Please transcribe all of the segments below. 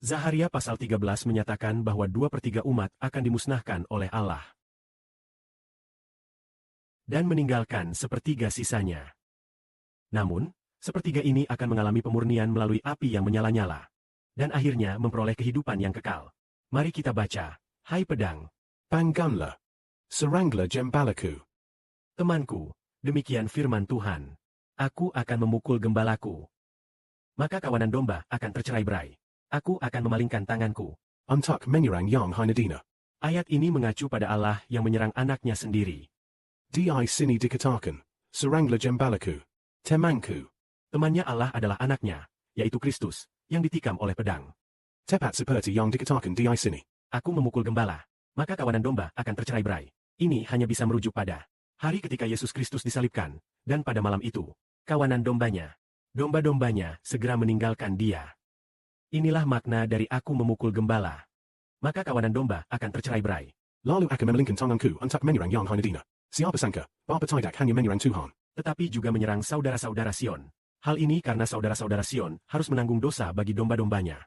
Zaharia pasal 13 menyatakan bahwa 2/3 umat akan dimusnahkan oleh Allah. Dan meninggalkan 1/3 sisanya. Namun, 1/3 ini akan mengalami pemurnian melalui api yang menyala-nyala. Dan akhirnya memperoleh kehidupan yang kekal. Mari kita baca, hai pedang. Bangunlah. Seranglah jembalaku. Temanku, demikian firman Tuhan. Aku akan memukul gembalaku. Maka kawanan domba akan tercerai-berai. Aku akan memalingkan tanganku. Untuk menyerang yang Hinadina. Ayat ini mengacu pada Allah yang menyerang anaknya sendiri. Di sini dikatakan, seranglah jembalaku. Temanku. Temannya Allah adalah anaknya, yaitu Kristus, yang ditikam oleh pedang. Tepat seperti yang dikatakan di sini. Aku memukul gembala, maka kawanan domba akan tercerai-berai. Ini hanya bisa merujuk pada hari ketika Yesus Kristus disalibkan, dan pada malam itu, kawanan dombanya, domba-dombanya segera meninggalkan dia. Inilah makna dari aku memukul gembala. Maka kawanan domba akan tercerai-berai. Lalu akan memalingkan tanganku untuk menyerang yang Hinadina. Siapa sangka, bahwa tidak hanya menyerang Tuhan, tetapi juga menyerang saudara-saudara Sion. Hal ini karena saudara-saudara Sion harus menanggung dosa bagi domba-dombanya.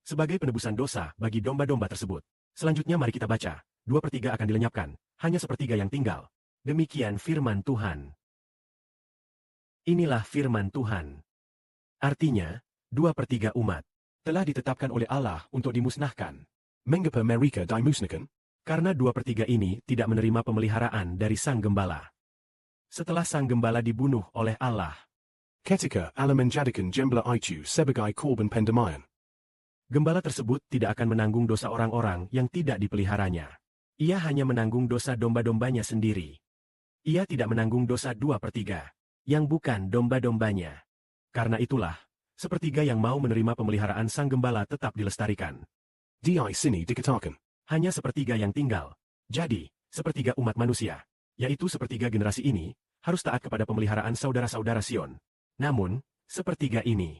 Sebagai penebusan dosa bagi domba-domba tersebut. Selanjutnya mari kita baca, 2/3 akan dilenyapkan, hanya 1/3 yang tinggal. Demikian firman Tuhan. Inilah firman Tuhan. Artinya, 2/3 umat telah ditetapkan oleh Allah untuk dimusnahkan. mengapa mereka dimusnahkan? Karena 2/3 ini tidak menerima pemeliharaan dari sang gembala. Setelah sang gembala dibunuh oleh Allah, Ketika Allah menjadikan jembala itu sebagai korban pendamaian. gembala tersebut tidak akan menanggung dosa orang-orang yang tidak dipeliharanya. Ia hanya menanggung dosa domba-dombanya sendiri. Ia tidak menanggung dosa 2/3, yang bukan domba-dombanya. Karena itulah, 1/3 yang mau menerima pemeliharaan sang gembala tetap dilestarikan. Di sini dikatakan, Hanya 1/3 yang tinggal. Jadi, 1/3 umat manusia, yaitu 1/3 generasi ini, harus taat kepada pemeliharaan saudara-saudara Sion. Namun, 1/3 ini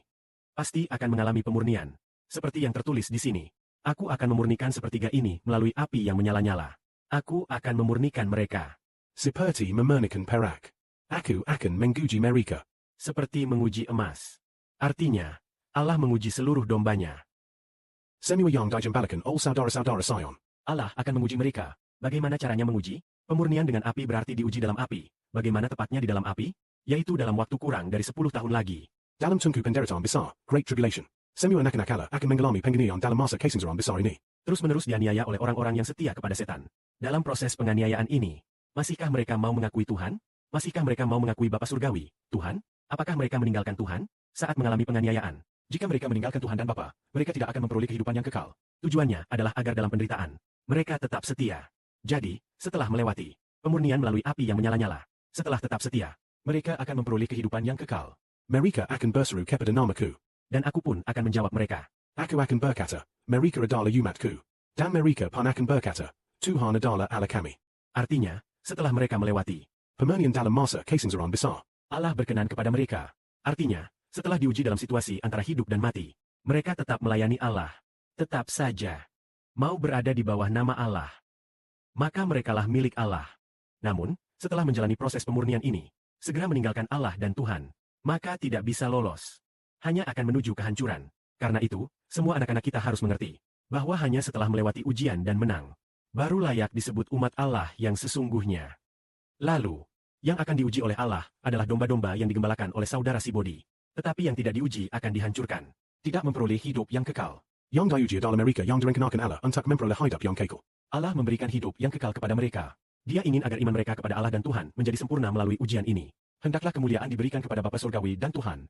pasti akan mengalami pemurnian. Seperti yang tertulis di sini. Aku akan memurnikan 1/3 ini melalui api yang menyala-nyala. Aku akan memurnikan mereka. seperti memurnikan perak. Aku akan menguji mereka. Seperti menguji emas. Artinya, Allah menguji seluruh dombanya. Semua yang dijembalakan oleh saudara-saudara Sion. Allah akan menguji mereka. Bagaimana caranya menguji? Pemurnian dengan api berarti diuji dalam api. Bagaimana tepatnya di dalam api? Yaitu dalam waktu kurang dari 10 tahun lagi. Dalam tungku penderitaan besar, Great Tribulation. Semua anak-anak Allah akan mengalami penganiayaan dalam masa kesengsaraan besar ini. Terus-menerus dianiaya oleh orang-orang yang setia kepada setan. Dalam proses penganiayaan ini, masihkah mereka mau mengakui Tuhan? Masihkah mereka mau mengakui Bapa Surgawi, Tuhan? Apakah mereka meninggalkan Tuhan saat mengalami penganiayaan? Jika mereka meninggalkan Tuhan dan Bapa, mereka tidak akan memperoleh kehidupan yang kekal. Tujuannya adalah agar dalam penderitaan, mereka tetap setia. Jadi, setelah melewati pemurnian melalui api yang menyala-nyala, setelah tetap setia, mereka akan memperoleh kehidupan yang kekal. Mereka akan berseru kepada namaku. Dan aku pun akan menjawab mereka. Aku akan berkata, mereka adalah umatku. Dan mereka pun akan berkata, Tuhan adalah Allah kami. Artinya, setelah mereka melewati Pemurnian dalam masa kesengsaraan besar. Allah berkenan kepada mereka. Artinya, setelah diuji dalam situasi antara hidup dan mati, mereka tetap melayani Allah. Tetap saja mau berada di bawah nama Allah. Maka merekalah milik Allah. Namun, setelah menjalani proses pemurnian ini, segera meninggalkan Allah dan Tuhan, maka tidak bisa lolos. Hanya akan menuju kehancuran. Karena itu, semua anak-anak kita harus mengerti bahwa hanya setelah melewati ujian dan menang, baru layak disebut umat Allah yang sesungguhnya. Lalu, yang akan diuji oleh Allah adalah domba-domba yang digembalakan oleh saudara si Bodi. Tetapi yang tidak diuji akan dihancurkan. Tidak memperoleh hidup yang kekal. Yang diuji adalah mereka yang direncanakan Allah untuk memperoleh hidup yang kekal. Allah memberikan hidup yang kekal kepada mereka. Dia ingin agar iman mereka kepada Allah dan Tuhan menjadi sempurna melalui ujian ini. Hendaklah kemuliaan diberikan kepada Bapa Surgawi dan Tuhan,